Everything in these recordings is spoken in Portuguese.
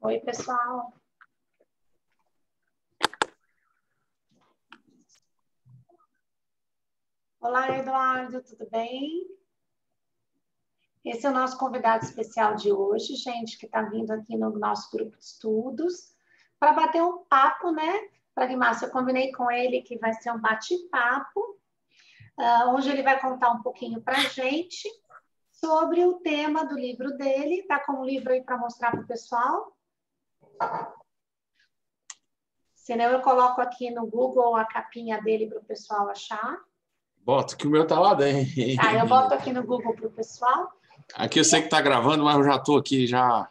Oi, pessoal. Olá, Eduardo, tudo bem? Esse é o nosso convidado especial de hoje, gente, que está vindo aqui no nosso grupo de estudos para bater um papo, né? Pragmácio, eu combinei com ele que vai ser um bate-papo, onde ele vai contar um pouquinho para a gente sobre o tema do livro dele. Está com um livro aí para mostrar para o pessoal? Senão eu coloco aqui no Google a capinha dele para o pessoal achar. Bota, que o meu tá lá dentro. Tá, eu boto aqui no Google para o pessoal. Aqui eu sei que tá gravando, mas eu já tô aqui já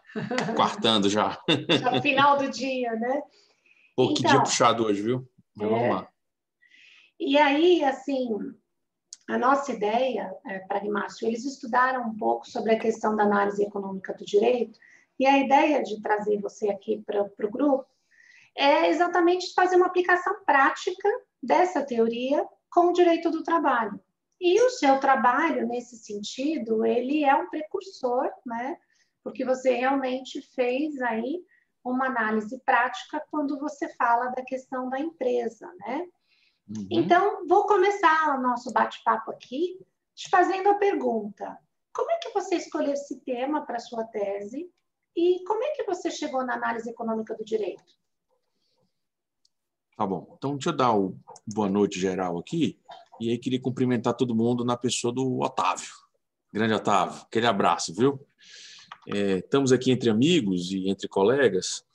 quartando já. Já final do dia, né? Pô, que dia puxado hoje, viu? Mas vamos lá. E aí, assim, a nossa ideia, Pragmácio, eles estudaram um pouco sobre a questão da análise econômica do direito, e a ideia de trazer você aqui para o grupo é exatamente fazer uma aplicação prática dessa teoria com o direito do trabalho. E o seu trabalho, nesse sentido, ele é um precursor, né? Porque você realmente fez aí uma análise prática quando você fala da questão da empresa, né? Uhum. Então, vou começar o nosso bate-papo aqui te fazendo a pergunta: como é que você escolheu esse tema para a sua tese e como é que você chegou na análise econômica do direito? Tá bom. Então, deixa eu dar o boa noite geral aqui. E aí, queria cumprimentar todo mundo na pessoa do Otávio. Grande Otávio, aquele abraço, viu? Estamos aqui entre amigos e entre colegas.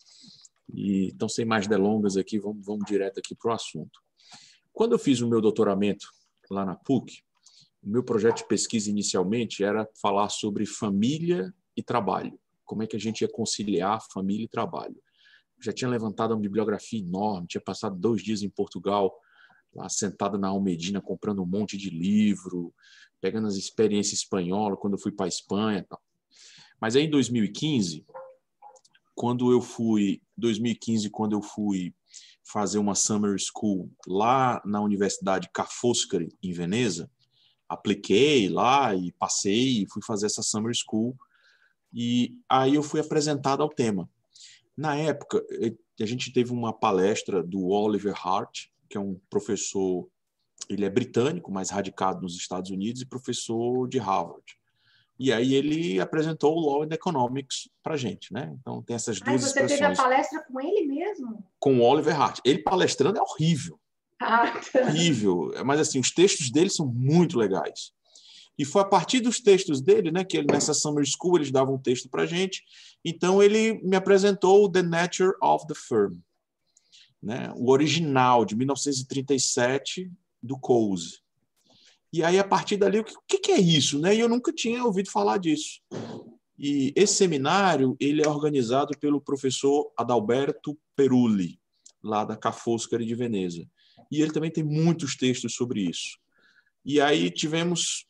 E então, sem mais delongas aqui, vamos direto aqui para o assunto. Quando eu fiz o meu doutoramento lá na PUC, o meu projeto de pesquisa inicialmente era falar sobre família e trabalho. Como é que a gente ia conciliar família e trabalho. Já tinha levantado uma bibliografia enorme, tinha passado 2 dias em Portugal, lá sentado na Almedina, comprando um monte de livro, pegando as experiências espanholas, quando eu fui para a Espanha e tal. Mas aí em 2015, quando eu fui fazer uma summer school lá na Universidade Ca' Foscari, em Veneza, apliquei lá e passei e fui fazer essa summer school. E aí eu fui apresentado ao tema. Na época, a gente teve uma palestra do Oliver Hart, que é um professor, ele é britânico, mas radicado nos Estados Unidos e professor de Harvard. E aí ele apresentou o Law and Economics para a gente, né? Então tem essas duas expressões. Você teve a palestra com ele mesmo? Com o Oliver Hart. Ele palestrando é horrível. Tá. Horrível. Mas assim, os textos dele são muito legais. E foi a partir dos textos dele, né, que ele, nessa Summer School eles davam um texto para a gente. Então ele me apresentou The Nature of the Firm, né, o original de 1937 do Coase. E aí a partir dali, o que é isso, né? E eu nunca tinha ouvido falar disso. E esse seminário ele é organizado pelo professor Adalberto Perulli, lá da Ca' Foscari de Veneza. E ele também tem muitos textos sobre isso. E aí tivemos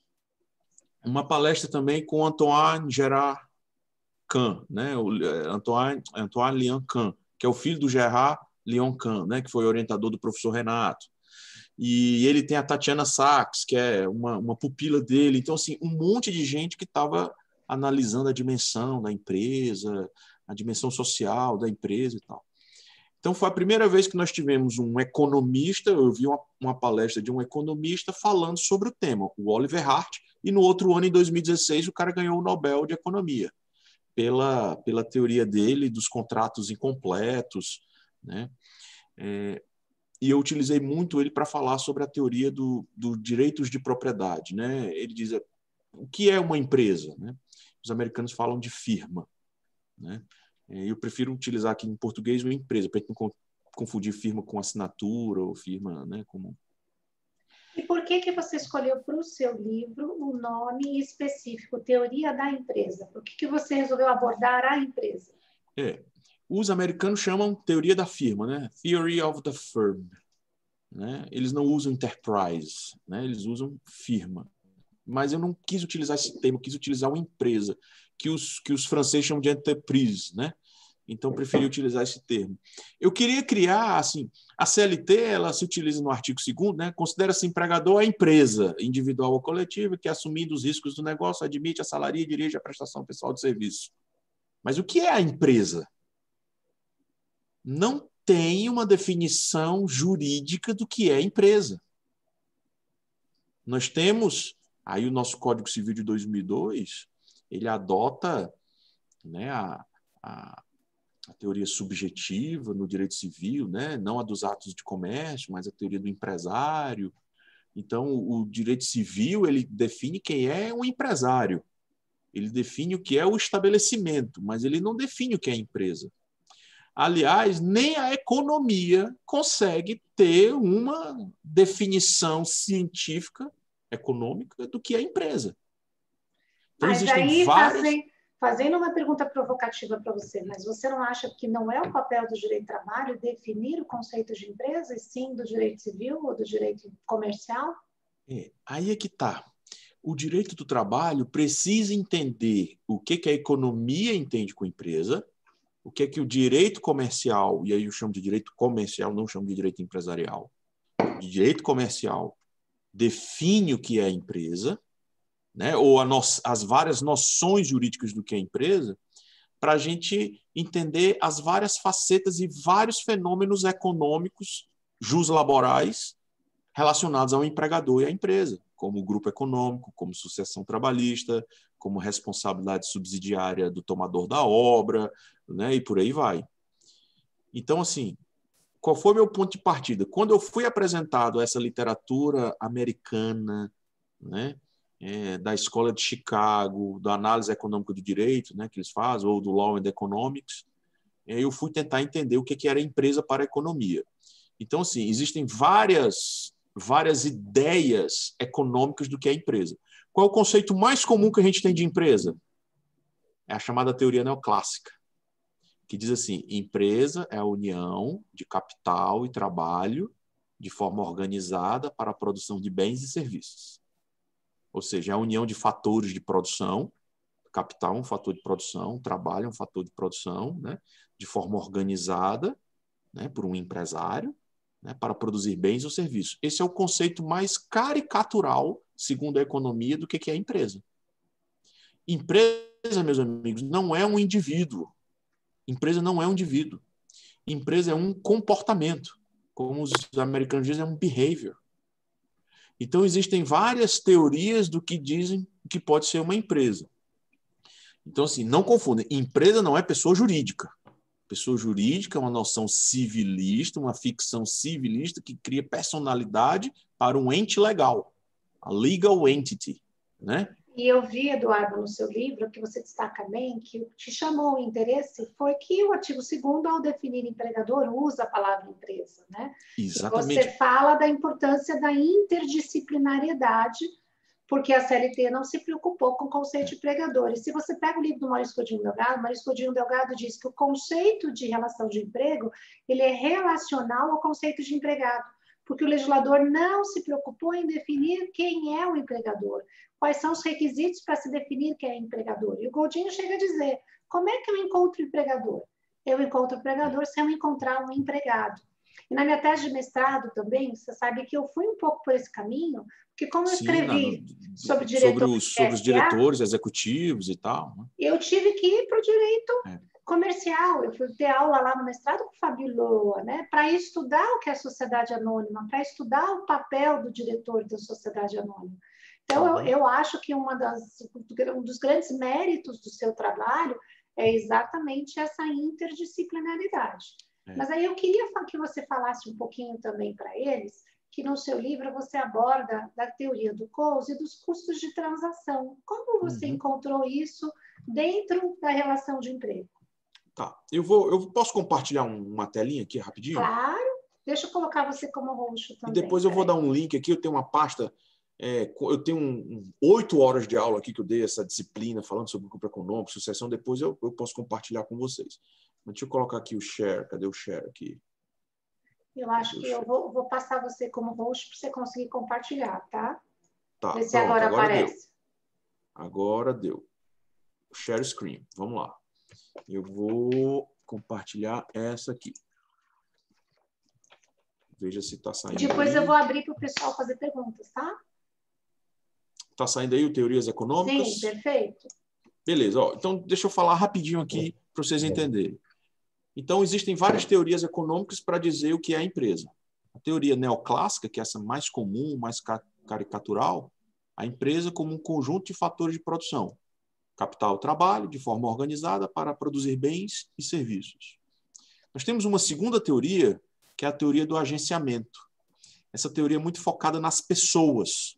uma palestra também com Antoine Gerard Kahn, né? O Antoine Leon Kahn, que é o filho do Gerard Leon Kahn, né? Que foi orientador do professor Renato. E ele tem a Tatiana Sachs, que é uma pupila dele. Então, assim, um monte de gente que estava analisando a dimensão da empresa, a dimensão social da empresa e tal. Então, foi a primeira vez que nós tivemos um economista, eu vi uma palestra de um economista falando sobre o tema, o Oliver Hart, e no outro ano, em 2016, o cara ganhou o Nobel de Economia, pela teoria dele dos contratos incompletos, né? E eu utilizei muito ele para falar sobre a teoria do direitos de propriedade, né? Ele diz o que é uma empresa, né? Os americanos falam de firma, né? Eu prefiro utilizar aqui em português uma empresa, para não confundir firma com assinatura ou firma, né, comum. E por que você escolheu para o seu livro o nome específico, Teoria da Empresa? Por que você resolveu abordar a empresa? Os americanos chamam teoria da firma, né? Theory of the firm, né? Eles não usam enterprise, né? Eles usam firma. Mas eu não quis utilizar esse termo, quis utilizar uma empresa, que os franceses chamam de entreprise, né? Então, preferi utilizar esse termo. Eu queria criar, assim, a CLT, ela se utiliza no artigo 2º, né? Considera-se empregador a empresa, individual ou coletiva, que, assumindo os riscos do negócio, admite, assalaria e dirige a prestação pessoal de serviço. Mas o que é a empresa? não tem uma definição jurídica do que é empresa. Nós temos, aí o nosso Código Civil de 2002, ele adota, né, a teoria subjetiva no direito civil, né, não a dos atos de comércio, mas a teoria do empresário. Então, o direito civil, ele define quem é um empresário. Ele define o que é o estabelecimento, mas ele não define o que é empresa. Aliás, nem a economia consegue ter uma definição científica, econômica, do que é empresa. Então, Mas existem aí, várias... fazendo uma pergunta provocativa para você, mas você não acha que não é o papel do direito do trabalho definir o conceito de empresa, e sim do direito civil ou do direito comercial? Aí é que está. O direito do trabalho precisa entender o que a economia entende com empresa, o que o direito comercial, e aí eu chamo de direito comercial, não chamo de direito empresarial, de direito comercial, define o que é empresa, né? Ou as várias noções jurídicas do que é empresa, para a gente entender as várias facetas e vários fenômenos econômicos, juslaborais, relacionados ao empregador e à empresa, como grupo econômico, como sucessão trabalhista, como responsabilidade subsidiária do tomador da obra, né? E por aí vai. Então, assim, qual foi meu ponto de partida? Quando eu fui apresentado a essa literatura americana, né, da Escola de Chicago, da análise econômica do direito, né, que eles fazem, ou do Law and Economics, eu fui tentar entender o que era empresa para a economia. Então, assim, existem várias ideias econômicas do que é empresa. Qual é o conceito mais comum que a gente tem de empresa? É a chamada teoria neoclássica, que diz assim: empresa é a união de capital e trabalho de forma organizada para a produção de bens e serviços. Ou seja, é a união de fatores de produção, capital é um fator de produção, trabalho é um fator de produção, né, de forma organizada, né, por um empresário, né, para produzir bens ou serviços. Esse é o conceito mais caricatural, segundo a economia, do que é empresa. Empresa, meus amigos, não é um indivíduo. Empresa não é um indivíduo. Empresa é um comportamento. Como os americanos dizem, é um behavior. Então, existem várias teorias do que dizem que pode ser uma empresa. Então, assim, não confundem. Empresa não é pessoa jurídica. Pessoa jurídica é uma noção civilista, uma ficção civilista que cria personalidade para um ente legal, a legal entity, né? E eu vi, Eduardo, no seu livro, que você destaca bem, que o que te chamou o interesse foi que o artigo 2º, ao definir empregador, usa a palavra empresa, né? E você Exatamente. fala da importância da interdisciplinariedade, porque a CLT não se preocupou com o conceito de empregador. E se você pega o livro do Maurício Godinho Delgado diz que o conceito de relação de emprego, ele é relacional ao conceito de empregado, porque o legislador não se preocupou em definir quem é o empregador, quais são os requisitos para se definir quem é empregador. E o Godinho chega a dizer: como é que eu encontro empregador? Eu encontro empregador se eu encontrar um empregado. E na minha tese de mestrado também, você sabe que eu fui um pouco por esse caminho, porque como eu Sim, escrevi sobre sobre diretores sobre os SA, diretores executivos e tal, né? eu tive que ir para o direito comercial. Eu fui ter aula lá no mestrado com o Fábio Loa, né, para estudar o que é sociedade anônima, para estudar o papel do diretor da sociedade anônima. Então, eu acho que um dos grandes méritos do seu trabalho é exatamente essa interdisciplinaridade. Mas aí eu queria que você falasse um pouquinho também para eles que no seu livro você aborda da teoria do Coase e dos custos de transação. Como você encontrou isso dentro da relação de emprego? Tá. Eu posso compartilhar uma telinha aqui rapidinho? Claro. Deixa eu colocar você como host também. E depois eu vou dar um link aqui. Eu tenho uma pasta. Eu tenho 8 horas de aula aqui que eu dei essa disciplina falando sobre o grupo econômico, sucessão. Depois eu posso compartilhar com vocês. Mas deixa eu colocar aqui o share. Cadê o share aqui? Eu acho que eu vou passar você como host para você conseguir compartilhar, tá? Tá, Vê se pronto, agora deu. aparece. Agora deu. Share screen. Vamos lá. Eu vou compartilhar essa aqui. Veja se está saindo. Depois aí. Eu vou abrir para o pessoal fazer perguntas, tá? Está saindo aí o Teorias Econômicas? Sim, perfeito. Beleza. Ó, então, deixa eu falar rapidinho aqui para vocês entenderem. Então, existem várias teorias econômicas para dizer o que é a empresa. A teoria neoclássica, que é essa mais comum, mais caricatural, a empresa como um conjunto de fatores de produção. Capital, trabalho, de forma organizada para produzir bens e serviços. Nós temos uma segunda teoria, que é a teoria do agenciamento. Essa teoria é muito focada nas pessoas.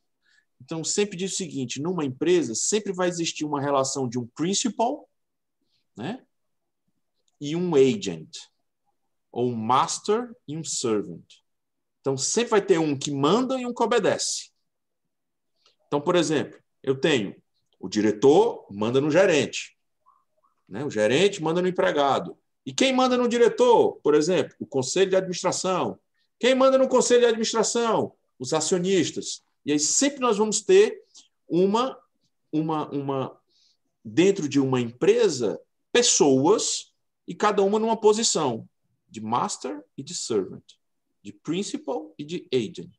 Então, sempre diz o seguinte, numa empresa, sempre vai existir uma relação de um principal, né, e um agent, ou um master e um servant. Então, sempre vai ter um que manda e um que obedece. Então, por exemplo, eu tenho o diretor manda no gerente, né? O gerente manda no empregado. E quem manda no diretor, por exemplo? O conselho de administração. Quem manda no conselho de administração? Os acionistas. E aí sempre nós vamos ter dentro de uma empresa, pessoas, e cada uma numa posição de master e de servant, de principal e de agent.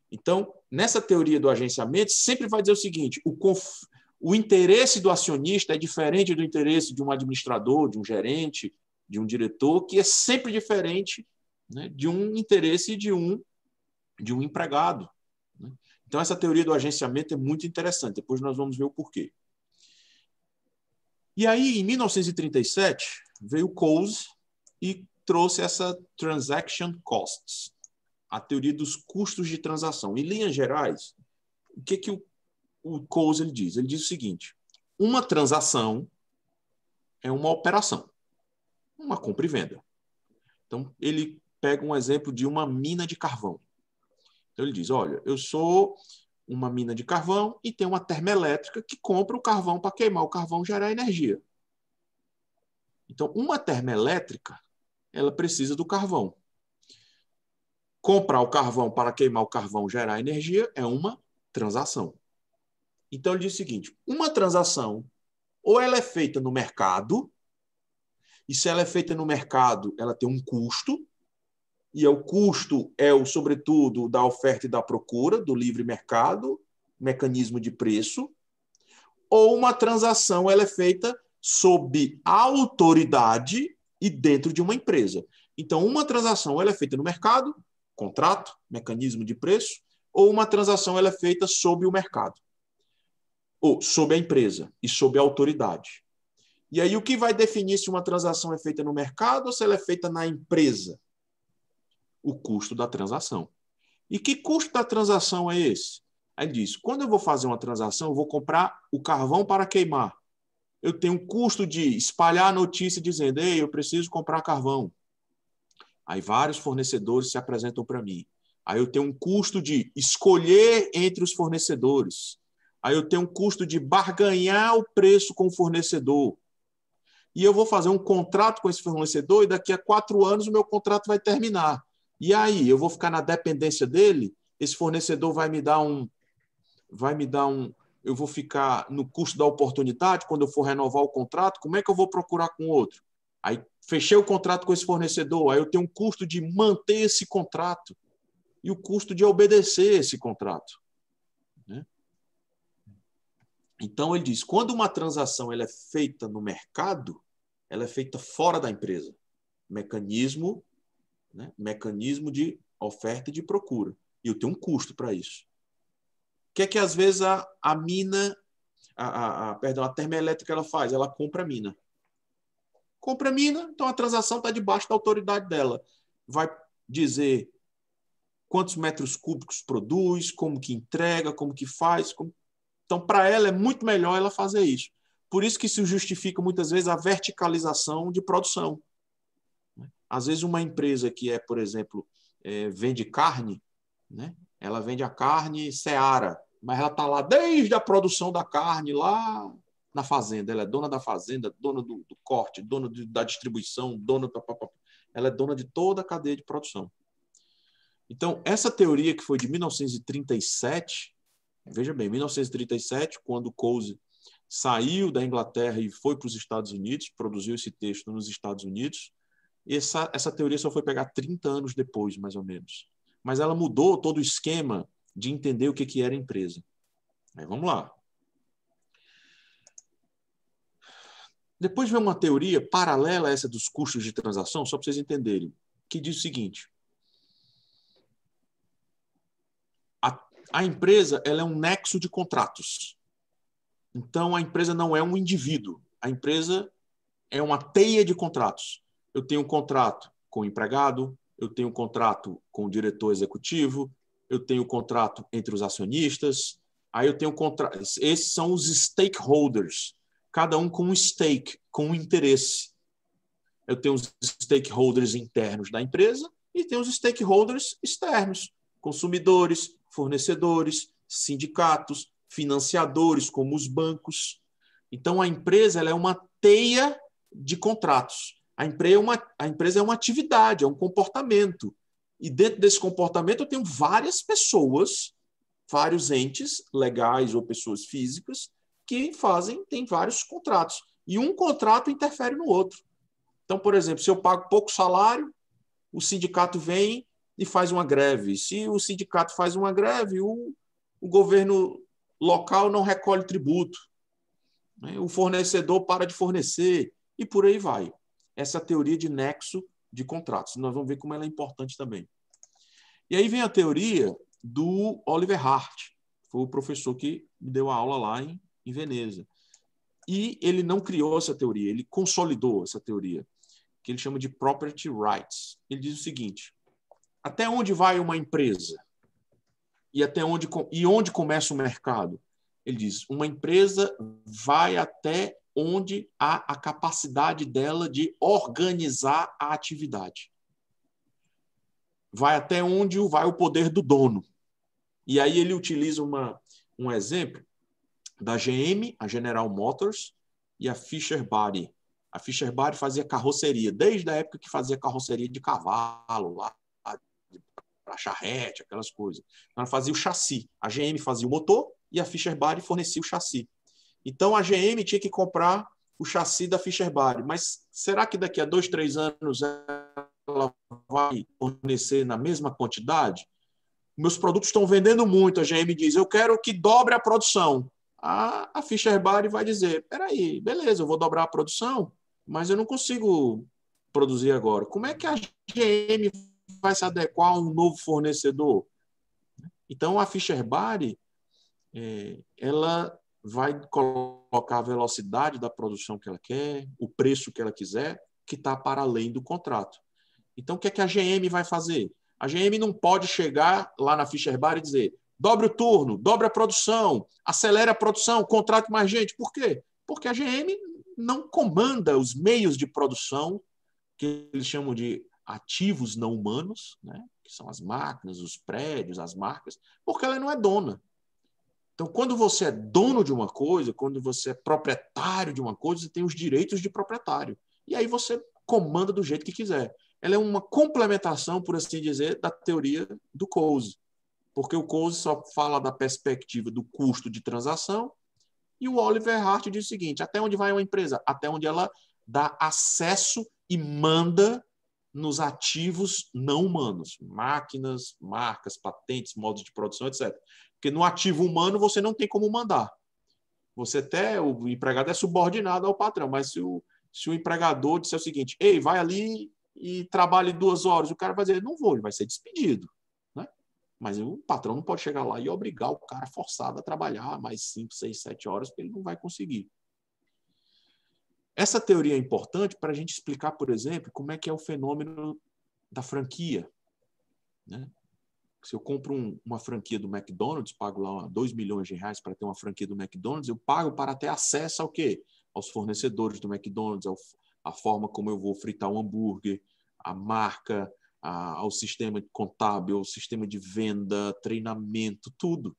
Então, nessa teoria do agenciamento, sempre vai dizer o seguinte, o interesse do acionista é diferente do interesse de um administrador, de um gerente, de um diretor, que é sempre diferente, né, de um interesse de um empregado. Né? Então, essa teoria do agenciamento é muito interessante. Depois nós vamos ver o porquê. E aí, em 1937, veio Coase e trouxe essa transaction costs, a teoria dos custos de transação. Em linhas gerais, o que o Coase ele diz? Ele diz o seguinte, uma transação é uma operação, uma compra e venda. Então, ele pega um exemplo de uma mina de carvão. Então, ele diz, olha, eu sou uma mina de carvão e tem uma termoelétrica que compra o carvão para queimar o carvão e gerar energia. Então, uma termoelétrica, ela precisa do carvão. Comprar o carvão para queimar o carvão, gerar energia, é uma transação. Então, ele diz o seguinte, uma transação, ou ela é feita no mercado, e se ela é feita no mercado, ela tem um custo, e o custo é, sobretudo, da oferta e da procura, do livre mercado, mecanismo de preço, ou uma transação ela é feita sob autoridade e dentro de uma empresa. Então, uma transação ela é feita no mercado, contrato, mecanismo de preço, ou uma transação ela é feita sob o mercado, ou sob a empresa e sob a autoridade. E aí, o que vai definir se uma transação é feita no mercado ou se ela é feita na empresa? O custo da transação. E que custo da transação é esse? Aí diz, quando eu vou fazer uma transação, eu vou comprar o carvão para queimar. Eu tenho um custo de espalhar a notícia dizendo, ei, eu preciso comprar carvão. Aí vários fornecedores se apresentam para mim. Aí eu tenho um custo de escolher entre os fornecedores. Aí eu tenho um custo de barganhar o preço com o fornecedor. E eu vou fazer um contrato com esse fornecedor e daqui a 4 anos o meu contrato vai terminar. E aí, eu vou ficar na dependência dele? Esse fornecedor vai me dar um... Eu vou ficar no custo da oportunidade quando eu for renovar o contrato? Como é que eu vou procurar com outro? Aí, fechei o contrato com esse fornecedor, aí eu tenho um custo de manter esse contrato e o custo de obedecer esse contrato. Né? Então, ele diz, quando uma transação ela é feita no mercado, ela é feita fora da empresa. Mecanismo de oferta e de procura. E eu tenho um custo para isso. O que é que, às vezes, a termoelétrica ela faz? Ela compra a mina. Compra a mina, então a transação está debaixo da autoridade dela. Vai dizer quantos metros cúbicos produz, como que entrega, como que faz. Então, para ela, é muito melhor ela fazer isso. Por isso que se justifica, muitas vezes, a verticalização de produção. Às vezes, uma empresa que é, por exemplo, vende carne, né? Ela vende a carne Seara, mas ela está lá desde a produção da carne, lá na fazenda. Ela é dona da fazenda, dona do corte, dona da distribuição, ela é dona de toda a cadeia de produção. Então, essa teoria que foi de 1937, veja bem, 1937, quando Coase saiu da Inglaterra e foi para os Estados Unidos, produziu esse texto nos Estados Unidos, essa teoria só foi pegar 30 anos depois, mais ou menos. Mas ela mudou todo o esquema de entender o que era empresa. Aí, vamos lá. Depois vem uma teoria paralela a essa dos custos de transação, só para vocês entenderem, que diz o seguinte: a empresa ela é um nexo de contratos. Então, a empresa não é um indivíduo. A empresa é uma teia de contratos. Eu tenho um contrato com o empregado, eu tenho um contrato com o diretor executivo, eu tenho um contrato entre os acionistas, aí eu tenho contrato. Esses são os stakeholders, cada um com um stake, com um interesse. Eu tenho os stakeholders internos da empresa e tenho os stakeholders externos, consumidores, fornecedores, sindicatos, financiadores, como os bancos. Então, a empresa ela é uma teia de contratos. A empresa é uma atividade, é um comportamento. E dentro desse comportamento eu tenho várias pessoas, vários entes legais ou pessoas físicas que têm vários contratos. E um contrato interfere no outro. Então, por exemplo, se eu pago pouco salário, o sindicato vem e faz uma greve. Se o sindicato faz uma greve, o governo local não recolhe tributo. O fornecedor para de fornecer e por aí vai. Essa teoria de nexo de contratos. Nós vamos ver como ela é importante também. E aí vem a teoria do Oliver Hart. Foi o professor que me deu a aula lá em Veneza. E ele não criou essa teoria, ele consolidou essa teoria, que ele chama de property rights. Ele diz o seguinte: até onde vai uma empresa? E onde começa o mercado? Ele diz, uma empresa vai até onde há a capacidade dela de organizar a atividade. Vai até onde vai o poder do dono. E aí ele utiliza um exemplo da GM, a General Motors, e a Fisher-Body. A Fisher-Body fazia carroceria, desde a época que fazia carroceria de cavalo, lá, para charrete, aquelas coisas. Ela fazia o chassi. A GM fazia o motor e a Fisher-Body fornecia o chassi. Então, a GM tinha que comprar o chassi da Fisher-Body. Mas será que daqui a 2, 3 anos ela vai fornecer na mesma quantidade? Meus produtos estão vendendo muito. A GM diz, eu quero que dobre a produção. A Fisher-Body vai dizer, peraí, beleza, eu vou dobrar a produção, mas eu não consigo produzir agora. Como é que a GM vai se adequar a um novo fornecedor? Então, a Fisher-Body ela vai colocar a velocidade da produção que ela quer, o preço que ela quiser, que está para além do contrato. Então, o que é que a GM vai fazer? A GM não pode chegar lá na Fisher-Body e dizer dobre o turno, dobre a produção, acelere a produção, contrate mais gente. Por quê? Porque a GM não comanda os meios de produção que eles chamam de ativos não humanos, né? Que são as máquinas, os prédios, as marcas, porque ela não é dona. Então, quando você é dono de uma coisa, quando você é proprietário de uma coisa, você tem os direitos de proprietário. E aí você comanda do jeito que quiser. Ela é uma complementação, por assim dizer, da teoria do Coase. Porque o Coase só fala da perspectiva do custo de transação e o Oliver Hart diz o seguinte, até onde vai uma empresa? Até onde ela dá acesso e manda nos ativos não humanos, máquinas, marcas, patentes, modos de produção, etc. Porque no ativo humano você não tem como mandar. O empregado é subordinado ao patrão, mas se o empregador disser o seguinte, ei, vai ali e trabalhe 2 horas, o cara vai dizer, não vou, ele vai ser despedido. Né? Mas o patrão não pode chegar lá e obrigar o cara forçado a trabalhar mais 5, 6, 7 horas, porque ele não vai conseguir. Essa teoria é importante para a gente explicar, por exemplo, como é que é o fenômeno da franquia. Né? Se eu compro uma franquia do McDonald's, pago lá 2 milhões de reais para ter uma franquia do McDonald's, eu pago para ter acesso ao quê? Aos fornecedores do McDonald's, a forma como eu vou fritar um hambúrguer, a marca, ao sistema contábil, ao sistema de venda, treinamento, tudo.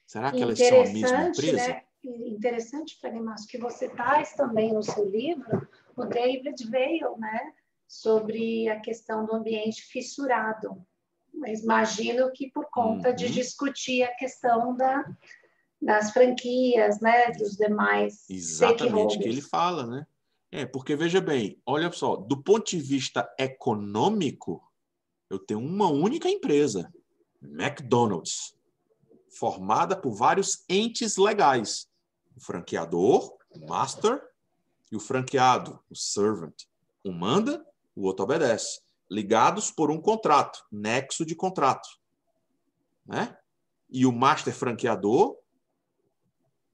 Será que elas são a mesma empresa? Né? Interessante, Pragmático, que você traz também no seu livro o David Vail, né? Sobre a questão do ambiente fissurado. Mas imagino que por conta de discutir a questão das franquias, né? Dos demais Exatamente, que ele fala, né? Porque, veja bem, olha só, do ponto de vista econômico, eu tenho uma única empresa, McDonald's, formada por vários entes legais. O franqueador, o master, E o franqueado, o servant, um manda, o outro obedece. Ligados por um contrato, nexo de contrato. Né? E o master franqueador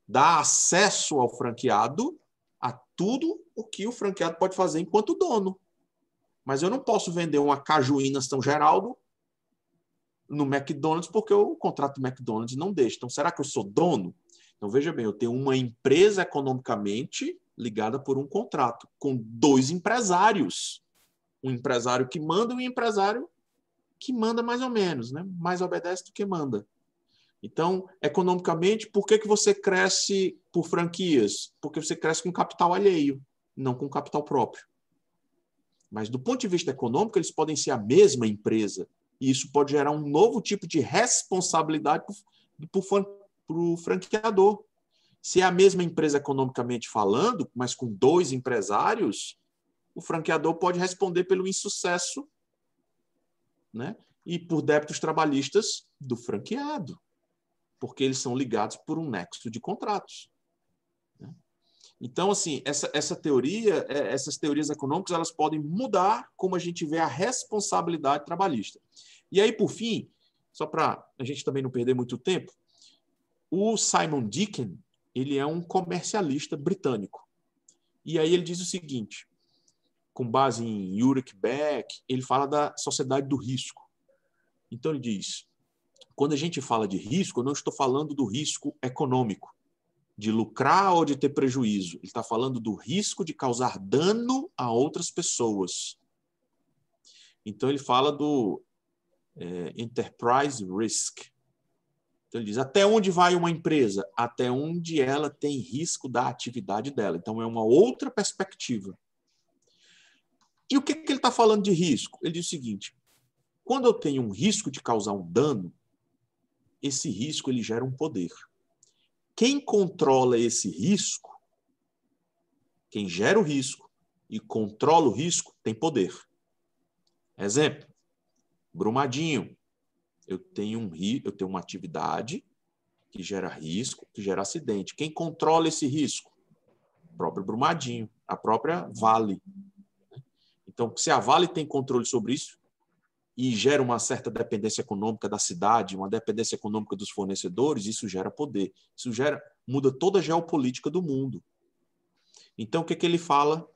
dá acesso ao franqueado a tudo o que o franqueado pode fazer enquanto dono. Mas eu não posso vender uma cajuína São Geraldo no McDonald's porque o contrato do McDonald's não deixa. Então, será que eu sou dono? Então, veja bem, eu tenho uma empresa economicamente ligada por um contrato com dois empresários. Um empresário que manda e um empresário que manda mais ou menos, né? Mais obedece do que manda. Então, economicamente, por que você cresce por franquias? Porque você cresce com capital alheio, não com capital próprio. Mas, do ponto de vista econômico, eles podem ser a mesma empresa. E isso pode gerar um novo tipo de responsabilidade para o franqueador. Se é a mesma empresa economicamente falando, mas com dois empresários, o franqueador pode responder pelo insucesso, né? E por débitos trabalhistas do franqueado, porque eles são ligados por um nexo de contratos. Então, assim, essa teoria, essas teorias econômicas, elas podem mudar como a gente vê a responsabilidade trabalhista. E aí, por fim, só para a gente também não perder muito tempo, o Simon Dicken, ele é um comercialista britânico. E aí ele diz o seguinte, com base em Ulrich Beck, ele fala da sociedade do risco. Então, ele diz, quando a gente fala de risco, eu não estou falando do risco econômico, de lucrar ou de ter prejuízo. Ele está falando do risco de causar dano a outras pessoas. Então, ele fala do enterprise risk. Então, ele diz, até onde vai uma empresa? Até onde ela tem risco da atividade dela. Então, é uma outra perspectiva. E o que ele está falando de risco? Ele diz o seguinte, quando eu tenho um risco de causar um dano, esse risco ele gera um poder. Quem controla esse risco, quem gera o risco e controla o risco, tem poder. Exemplo, Brumadinho. Eu tenho uma atividade que gera risco, que gera acidente. Quem controla esse risco? O próprio Brumadinho, a própria Vale. Então, se a Vale tem controle sobre isso e gera uma certa dependência econômica da cidade, uma dependência econômica dos fornecedores, isso gera poder. Isso muda toda a geopolítica do mundo. Então, o que ele fala?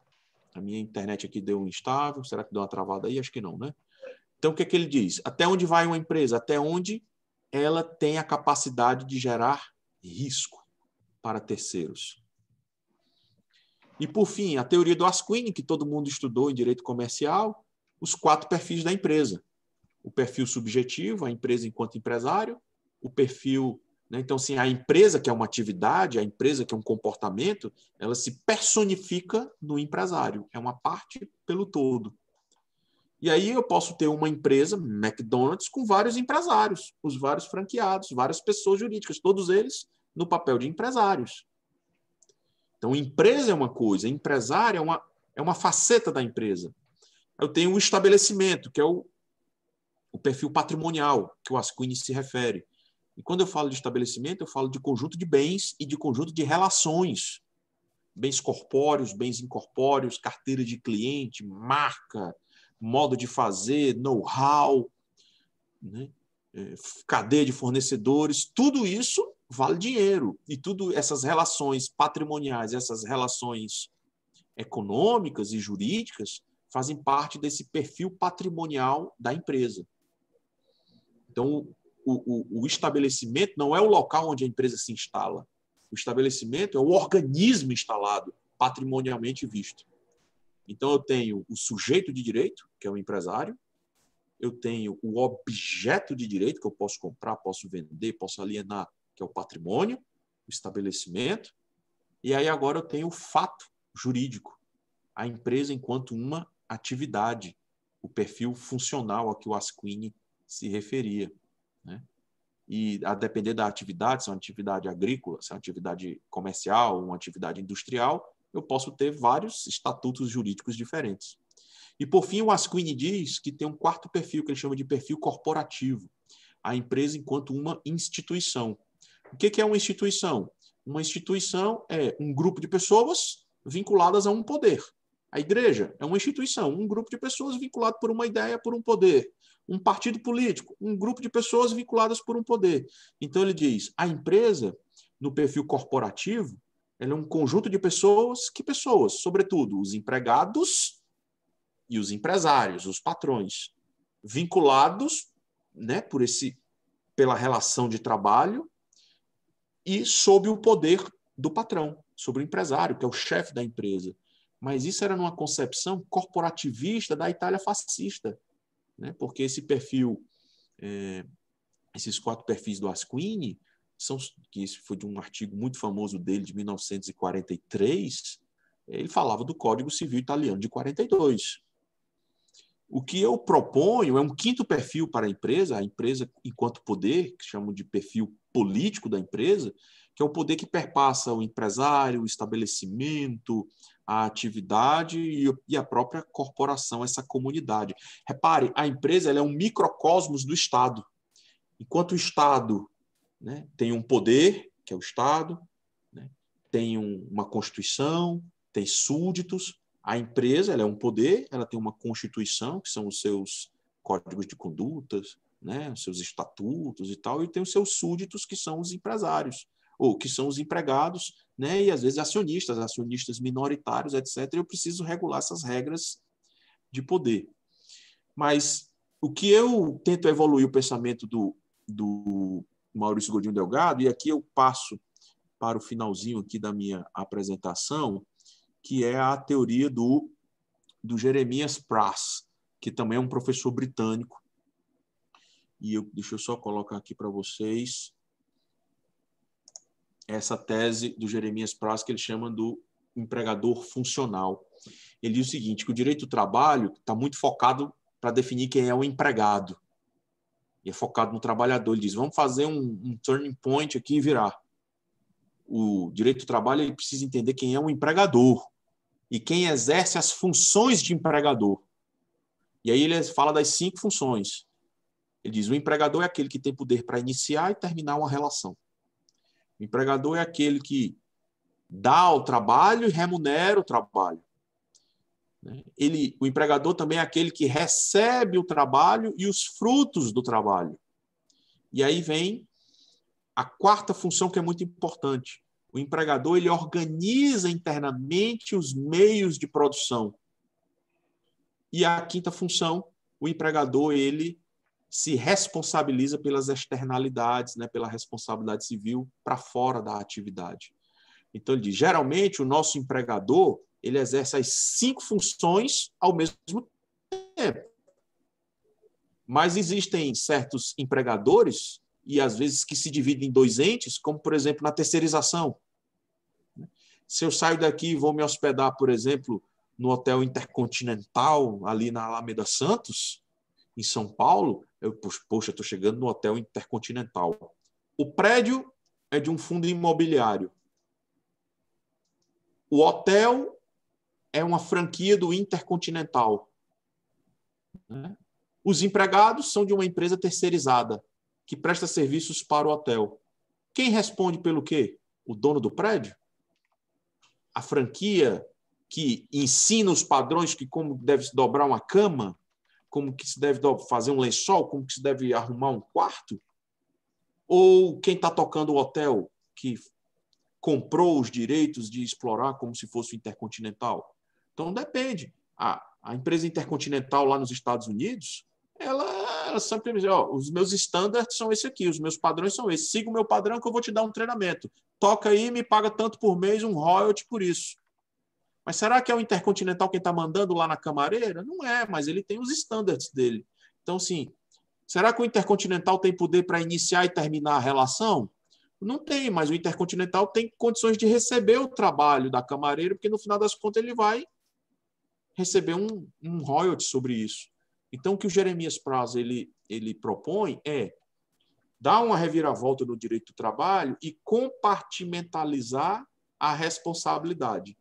A minha internet aqui deu um instável. Será que deu uma travada aí? Acho que não, né? Então, o que ele diz? Até onde vai uma empresa? Até onde ela tem a capacidade de gerar risco para terceiros. E, por fim, a teoria do Asquini, que todo mundo estudou em direito comercial, os 4 perfis da empresa. O perfil subjetivo, a empresa enquanto empresário, o perfil... Né? Então, assim, a empresa que é uma atividade, a empresa que é um comportamento, ela se personifica no empresário. É uma parte pelo todo. E aí eu posso ter uma empresa, McDonald's, com vários empresários, os vários franqueados, várias pessoas jurídicas, todos eles no papel de empresários. Então, empresa é uma coisa, empresário é uma faceta da empresa. Eu tenho o estabelecimento, que é o perfil patrimonial, que o Asquini se refere. E quando eu falo de estabelecimento, eu falo de conjunto de bens e de conjunto de relações. Bens corpóreos, bens incorpóreos, carteira de cliente, marca, modo de fazer, know-how, né? Cadeia de fornecedores, tudo isso vale dinheiro. E tudo essas relações patrimoniais, essas relações econômicas e jurídicas fazem parte desse perfil patrimonial da empresa. Então, o estabelecimento não é o local onde a empresa se instala. O estabelecimento é o organismo instalado, patrimonialmente visto. Então, eu tenho o sujeito de direito, que é o empresário, eu tenho o objeto de direito, que eu posso comprar, posso vender, posso alienar, que é o patrimônio, o estabelecimento, e aí agora eu tenho o fato jurídico, a empresa enquanto uma atividade, o perfil funcional a que o Asquini se referia. Né? E a depender da atividade, se é uma atividade agrícola, se é uma atividade comercial, uma atividade industrial, eu posso ter vários estatutos jurídicos diferentes. E, por fim, o Asquini diz que tem um 4º perfil, que ele chama de perfil corporativo, a empresa enquanto uma instituição. O que é uma instituição? Uma instituição é um grupo de pessoas vinculadas a um poder. A igreja é uma instituição, um grupo de pessoas vinculado por uma ideia, por um poder. Um partido político, um grupo de pessoas vinculadas por um poder. Então, ele diz, a empresa, no perfil corporativo, ela é um conjunto de pessoas, que pessoas? Sobretudo, os empregados e os empresários, os patrões, vinculados, né, pela relação de trabalho e sob o poder do patrão, sobre o empresário, que é o chefe da empresa. Mas isso era numa concepção corporativista da Itália fascista, né? Porque esse perfil, esses 4 perfis do Asquini, que isso foi de um artigo muito famoso dele, de 1943, ele falava do Código Civil Italiano de 42. O que eu proponho é um 5º perfil para a empresa enquanto poder, que chamam de perfil político da empresa, que é o poder que perpassa o empresário, o estabelecimento, a atividade e a própria corporação, essa comunidade. Repare, a empresa ela é um microcosmos do Estado. Enquanto o Estado, né, tem um poder, que é o Estado, né, tem uma Constituição, tem súditos, a empresa ela é um poder, ela tem uma Constituição, que são os seus códigos de condutas, né, os seus estatutos e tal, e tem os seus súditos, que são os empresários, ou que são os empregados, né, e às vezes acionistas minoritários, etc. Eu preciso regular essas regras de poder. Mas o que eu tento evoluir o pensamento do Maurício Godinho Delgado, e aqui eu passo para o finalzinho aqui da minha apresentação, que é a teoria do Jeremias Prass, que também é um professor britânico. E deixa eu só colocar aqui para vocês essa tese do Jeremias Prass, que ele chama do empregador funcional. Ele diz o seguinte, que o direito do trabalho está muito focado para definir quem é o empregado. E é focado no trabalhador. Ele diz, vamos fazer um turning point aqui e virar. O direito do trabalho ele precisa entender quem é o empregador e quem exerce as funções de empregador. E aí ele fala das 5 funções. Ele diz, o empregador é aquele que tem poder para iniciar e terminar uma relação. O empregador é aquele que dá o trabalho e remunera o trabalho. O empregador também é aquele que recebe o trabalho e os frutos do trabalho. E aí vem a 4ª função, que é muito importante. O empregador ele organiza internamente os meios de produção. E a 5ª função, o empregador ele se responsabiliza pelas externalidades, né, pela responsabilidade civil para fora da atividade. Então, ele diz, geralmente, o nosso empregador ele exerce as 5 funções ao mesmo tempo. Mas existem certos empregadores, e às vezes que se dividem em 2 entes, como, por exemplo, na terceirização. Se eu saio daqui e vou me hospedar, por exemplo, no Hotel Intercontinental, ali na Alameda Santos, em São Paulo, poxa, estou chegando no Hotel Intercontinental. O prédio é de um fundo imobiliário. O hotel é uma franquia do Intercontinental. Os empregados são de uma empresa terceirizada, que presta serviços para o hotel. Quem responde pelo quê? O dono do prédio? A franquia que ensina os padrões de como deve se dobrar uma cama? Como que se deve fazer um lençol, como que se deve arrumar um quarto? Ou quem está tocando o hotel, que comprou os direitos de explorar como se fosse o Intercontinental? Então, depende. A empresa Intercontinental lá nos Estados Unidos, ela sempre diz, os meus estándares são esse aqui, os meus padrões são esses. Siga o meu padrão que eu vou te dar um treinamento. Toca aí e me paga tanto por mês, um royalty por isso. Mas será que é o Intercontinental quem está mandando lá na camareira? Não é, mas ele tem os estándares dele. Então, sim, será que o Intercontinental tem poder para iniciar e terminar a relação? Não tem, mas o Intercontinental tem condições de receber o trabalho da camareira, porque no final das contas ele vai receber um royalty sobre isso. Então, o que o Jeremias Prass ele propõe é dar uma reviravolta no direito do trabalho e compartimentalizar a responsabilidade.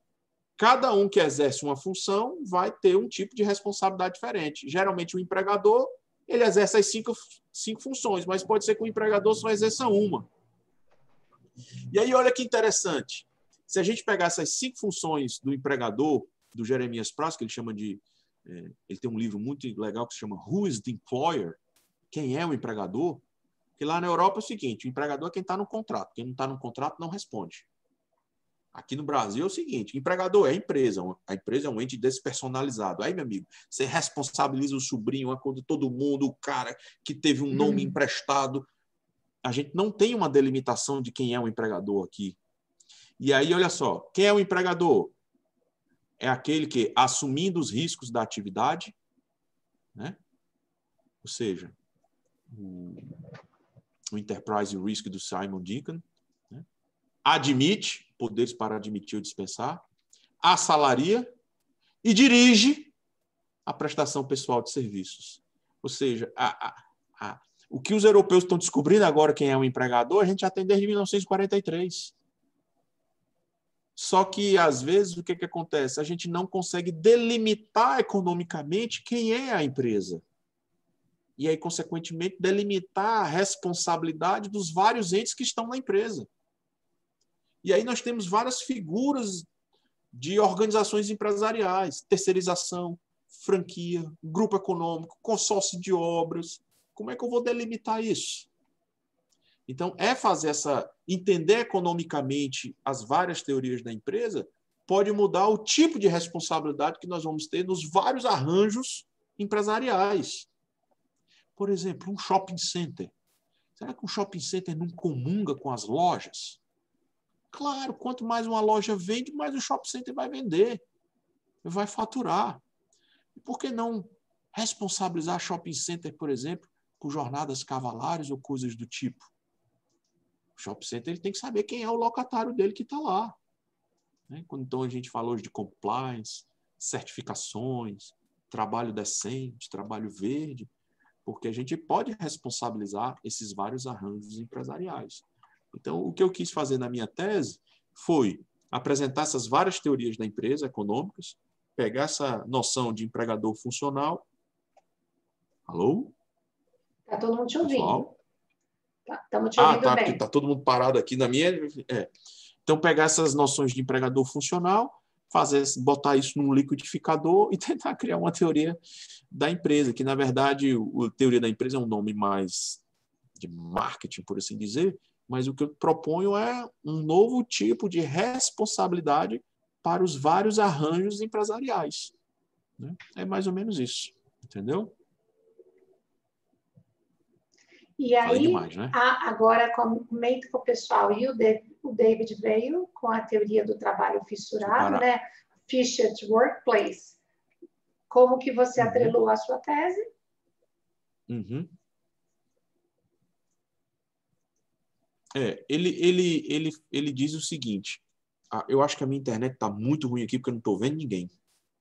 Cada um que exerce uma função vai ter um tipo de responsabilidade diferente. Geralmente, o empregador ele exerce as 5 funções, mas pode ser que o empregador só exerça uma. E aí, olha que interessante. Se a gente pegar essas 5 funções do empregador, do Jeremias Press, que ele chama de... ele tem um livro muito legal que se chama Who is the Employer? Quem é o empregador? Porque lá na Europa é o seguinte, o empregador é quem está no contrato. Quem não está no contrato não responde. Aqui no Brasil é o seguinte, o empregador é a empresa é um ente despersonalizado. Aí, meu amigo, você responsabiliza o sobrinho, a conta de todo mundo, o cara que teve um nome emprestado. A gente não tem uma delimitação de quem é o empregador aqui. E aí, olha só, quem é o empregador? É aquele que, assumindo os riscos da atividade, né? Ou seja, o Enterprise Risk do Simon Deacon, né? Admite, poderes para admitir ou dispensar, assalaria e dirige a prestação pessoal de serviços. Ou seja, o que os europeus estão descobrindo agora quem é o empregador, a gente já tem desde 1943. Só que, às vezes, o que acontece? A gente não consegue delimitar economicamente quem é a empresa. E aí, consequentemente, delimitar a responsabilidade dos vários entes que estão na empresa. E aí nós temos várias figuras de organizações empresariais, terceirização, franquia, grupo econômico, consórcio de obras. Como é que eu vou delimitar isso? Então, entender economicamente as várias teorias da empresa pode mudar o tipo de responsabilidade que nós vamos ter nos vários arranjos empresariais. Por exemplo, um shopping center. Será que um shopping center não comunga com as lojas? Claro, quanto mais uma loja vende, mais o shopping center vai vender, vai faturar. E por que não responsabilizar shopping center, por exemplo, por jornadas cavalares ou coisas do tipo? O shopping center ele tem que saber quem é o locatário dele que está lá. Então a gente fala hoje de compliance, certificações, trabalho decente, trabalho verde, porque a gente pode responsabilizar esses vários arranjos empresariais. Então, o que eu quis fazer na minha tese foi apresentar essas várias teorias da empresa econômicas, pegar essa noção de empregador funcional. Alô? Está todo mundo te ouvindo. Estamos te ouvindo bem. Porque está todo mundo parado aqui na minha... Então, pegar essas noções de empregador funcional, botar isso num liquidificador e tentar criar uma teoria da empresa, que, na verdade, a teoria da empresa é um nome mais de marketing, por assim dizer, mas o que eu proponho é um novo tipo de responsabilidade para os vários arranjos empresariais. É mais ou menos isso, entendeu? E aí, demais, né? Agora, comenta com o pessoal, e o David veio com a teoria do trabalho fissurado, né? Fissured Workplace. Como que você atrelou a sua tese? Ele diz o seguinte, eu acho que a minha internet está muito ruim aqui, porque eu não estou vendo ninguém,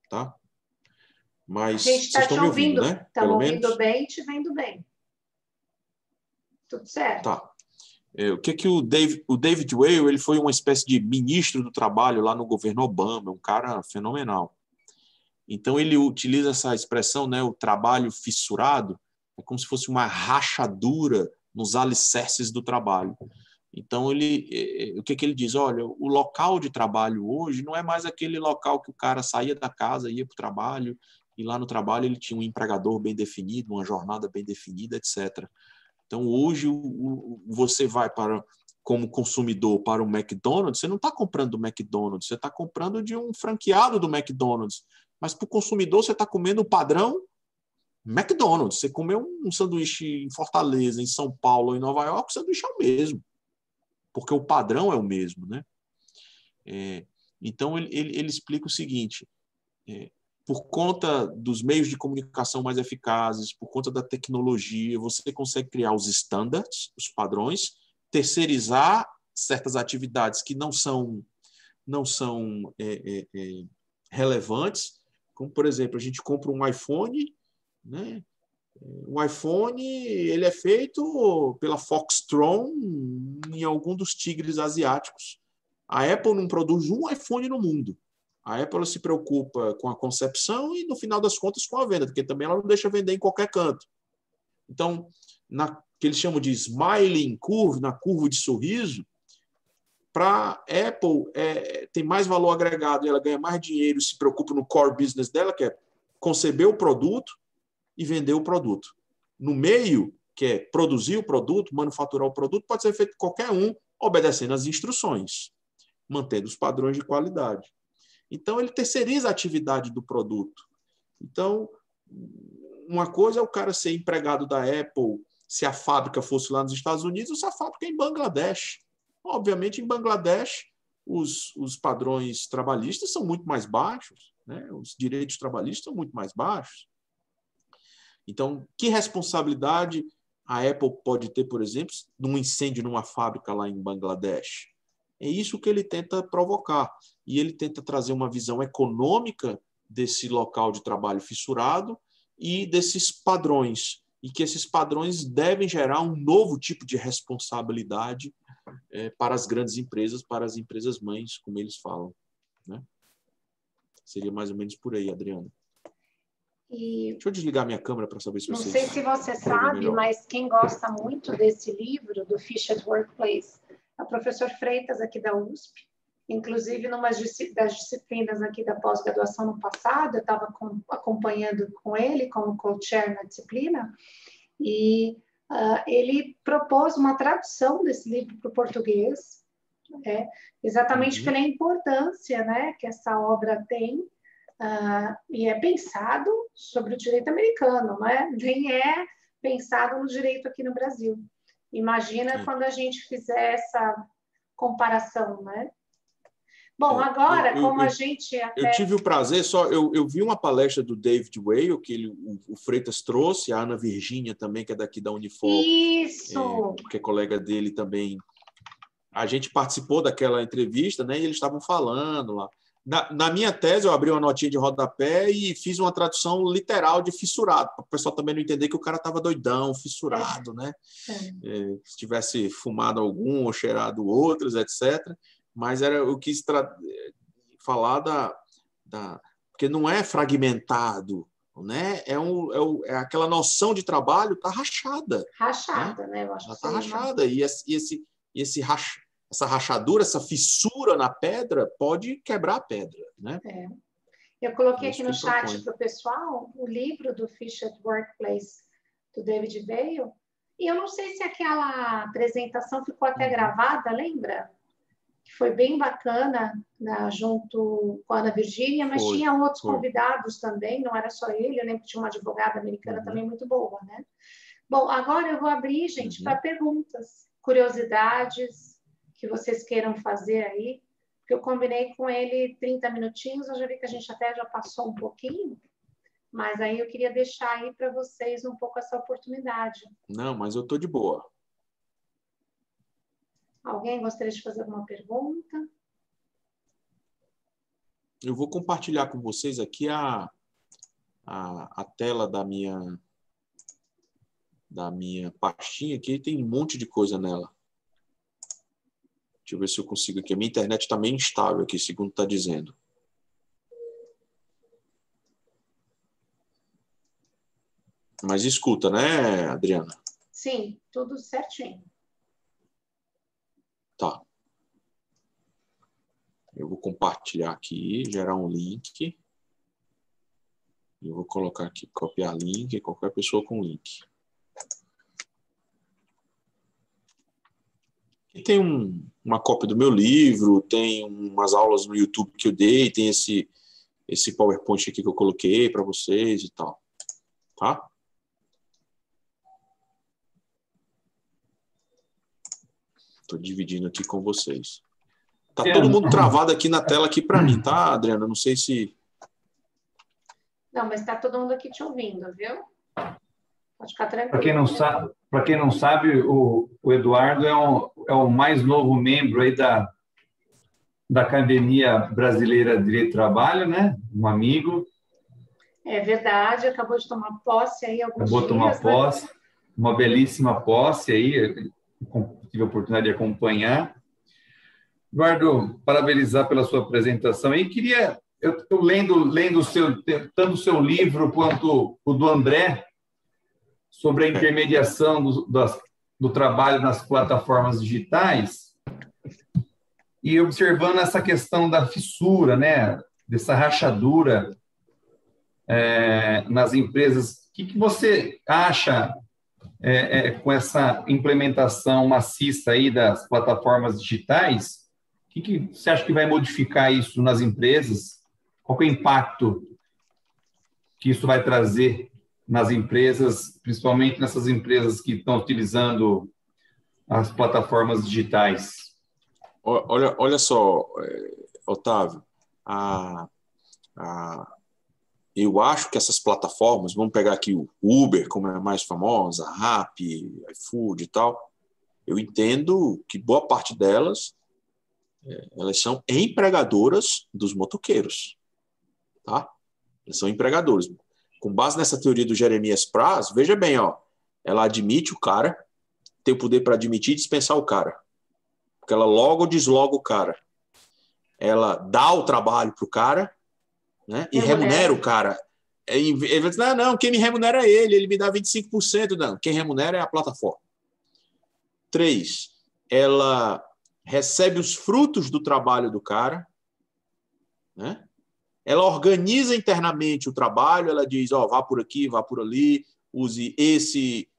tá? Mas a gente está te ouvindo, né? Estamos ouvindo bem e te vendo bem. Tudo certo. Tá. O que o David Weil, ele foi uma espécie de ministro do trabalho lá no governo Obama, um cara fenomenal. Então, ele utiliza essa expressão, né, o trabalho fissurado, é como se fosse uma rachadura nos alicerces do trabalho. Então, o que ele diz? Olha, o local de trabalho hoje não é mais aquele local que o cara saía da casa, ia para o trabalho, e lá no trabalho ele tinha um empregador bem definido, uma jornada bem definida, etc. Então, hoje, você vai como consumidor para o McDonald's, você não está comprando do McDonald's, você está comprando de um franqueado do McDonald's. Mas para o consumidor, você está comendo o padrão McDonald's. Você comeu um sanduíche em Fortaleza, em São Paulo ou em Nova York, o sanduíche é o mesmo. Porque o padrão é o mesmo, né? Então, ele explica o seguinte, por conta dos meios de comunicação mais eficazes, por conta da tecnologia, você consegue criar os standards, os padrões, terceirizar certas atividades que não são relevantes, como, por exemplo, a gente compra um iPhone, né? O iPhone ele é feito pela Foxtron em algum dos tigres asiáticos. A Apple não produz um iPhone no mundo. A Apple se preocupa com a concepção e, no final das contas, com a venda, porque também ela não deixa vender em qualquer canto. Então, que eles chamam de smiling curve, na curva de sorriso, para a Apple, tem mais valor agregado, ela ganha mais dinheiro, se preocupa no core business dela, que é conceber o produto e vender o produto. No meio, que é produzir o produto, manufaturar o produto, pode ser feito qualquer um, obedecendo às instruções, mantendo os padrões de qualidade. Então, ele terceiriza a atividade do produto. Então, uma coisa é o cara ser empregado da Apple se a fábrica fosse lá nos Estados Unidos ou se a fábrica é em Bangladesh. Obviamente, em Bangladesh, os padrões trabalhistas são muito mais baixos, né? Os direitos trabalhistas são muito mais baixos. Então, que responsabilidade a Apple pode ter, por exemplo, num incêndio numa fábrica lá em Bangladesh? É isso que ele tenta provocar. E ele tenta trazer uma visão econômica desse local de trabalho fissurado e desses padrões. E que esses padrões devem gerar um novo tipo de responsabilidade para as grandes empresas, para as empresas mães, como eles falam, né? Seria mais ou menos por aí, Adriana. Deixa eu desligar minha câmera para saber se não vocês... sei se você sabe, melhor. Mas quem gosta muito desse livro, do Fish at Workplace, é o professor Freitas, aqui da USP. Inclusive, numa das disciplinas aqui da pós-graduação no passado, eu estava acompanhando com ele como co-chair na disciplina, e ele propôs uma tradução desse livro para o português, exatamente pela importância, né, que essa obra tem, e é pensado sobre o direito americano, né? Nem é pensado no direito aqui no Brasil. Imagina quando a gente fizer essa comparação, né? Bom, agora, como a gente até... Eu tive o prazer, eu vi uma palestra do David Weil, que o Freitas trouxe, a Ana Virgínia também, que é daqui da Unifor. Isso! Que é colega dele também. A gente participou daquela entrevista, né? E eles estavam falando lá. Na minha tese, eu abri uma notinha de rodapé e fiz uma tradução literal de fissurado, para o pessoal também não entender que o cara estava doidão, fissurado, né? Se tivesse fumado algum ou cheirado outros, etc. Mas eu quis falar porque não é fragmentado, né? É aquela noção de trabalho está rachada. Rachada, né? Eu acho ela está rachada. E essa rachadura, essa fissura na pedra pode quebrar a pedra, né? Eu coloquei aqui no chat para o pessoal o livro do Fish at Workplace, do David Weil, e eu não sei se aquela apresentação ficou até gravada, lembra? Que foi bem bacana, junto com a Ana Virgínia, mas tinha outros convidados também, não era só ele, eu lembro que tinha uma advogada americana também muito boa, né? Bom, agora eu vou abrir, gente, para perguntas, curiosidades que vocês queiram fazer aí, porque eu combinei com ele 30 minutinhos, eu já vi que a gente até já passou um pouquinho, mas aí eu queria deixar aí para vocês um pouco essa oportunidade. Não, mas eu estou de boa. Alguém gostaria de fazer alguma pergunta? Eu vou compartilhar com vocês aqui a tela da minha pastinha aqui, tem um monte de coisa nela. Deixa eu ver se eu consigo aqui. A minha internet está meio instável aqui, segundo está dizendo. Mas escuta, né, Adriana? Sim, tudo certinho. Tá. Eu vou compartilhar aqui, gerar um link. Eu vou colocar aqui, copiar link, qualquer pessoa com link. E tem uma cópia do meu livro, tem umas aulas no YouTube que eu dei, tem esse PowerPoint aqui que eu coloquei para vocês e tal. Tá? Estou dividindo aqui com vocês. Tá todo mundo travado aqui na tela aqui para mim, tá, Adriana? Não sei se... Não, mas está todo mundo aqui te ouvindo, viu? Pode ficar tranquilo. Para quem não sabe, o Eduardo é o mais novo membro aí da Academia Brasileira de Direito do Trabalho, né? Um amigo. É verdade, acabou de tomar posse aí alguns dias. Acabou de tomar posse, né? Uma belíssima posse aí, tive a oportunidade de acompanhar. Eduardo, parabenizar pela sua apresentação. E queria, eu estou lendo tanto o seu livro quanto o do André, sobre a intermediação do trabalho nas plataformas digitais. E observando essa questão da fissura, né, dessa rachadura nas empresas, o que você acha com essa implementação maciça aí das plataformas digitais? O que você acha que vai modificar isso nas empresas? Qual que é o impacto que isso vai trazer nas empresas, principalmente nessas empresas que estão utilizando as plataformas digitais? Olha só, Otávio, eu acho que essas plataformas, vamos pegar aqui o Uber, como é a mais famosa, a Rappi, iFood e tal, eu entendo que boa parte delas, elas são empregadoras dos motoqueiros, tá? Elas são empregadoras. Com base nessa teoria do Jeremias Praz, veja bem, ó, ela admite o cara, tem o poder para admitir e dispensar o cara, porque ela logo desloga o cara. Ela dá o trabalho para o cara, né, e remunera o cara. Ele vai dizer, não, quem me remunera é ele me dá 25%. Não, quem remunera é a plataforma. 3, ela recebe os frutos do trabalho do cara, né? Ela organiza internamente o trabalho, ela diz, ó, vá por aqui, vá por ali, use esse